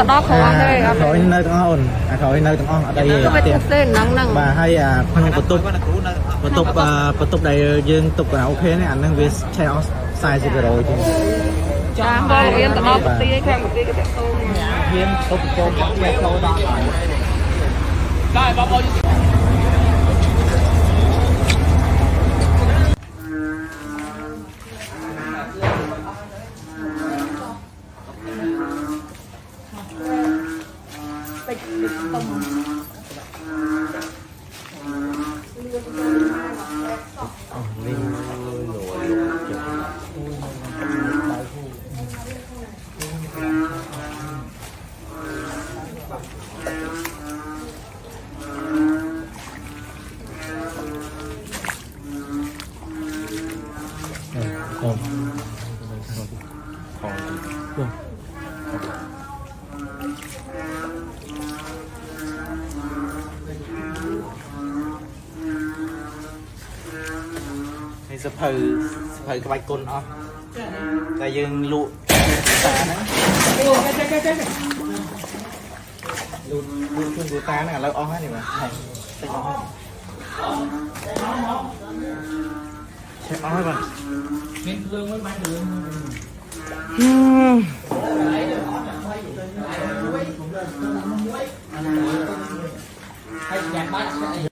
ตะดอกเขาเลยครับ เขาอินเนอร์ต้องอ่อนเขาอินเนอร์ต้องอ่อนอะไร ก็เป็นเส้นนั่ง và hay phânประตูใดยืนตุกโอเคเนี่ยอันนั้นวิสใช้ออสไซส์จะโรยจริง จ้าบอลเรียนตะดอกตีแค่ตีก็จะโต เยี่ยมตุกโตกับแม่เขาได้บอลสะเพยกระบายกลอ๋อแต่ยังลุตานะลุขึ้นดูตาเนี่ยเราอ้อให้หนิวะไปอ้อให้เช็คอ้อให้ก่อนเป็นเรื่องไม่มาเรื่อง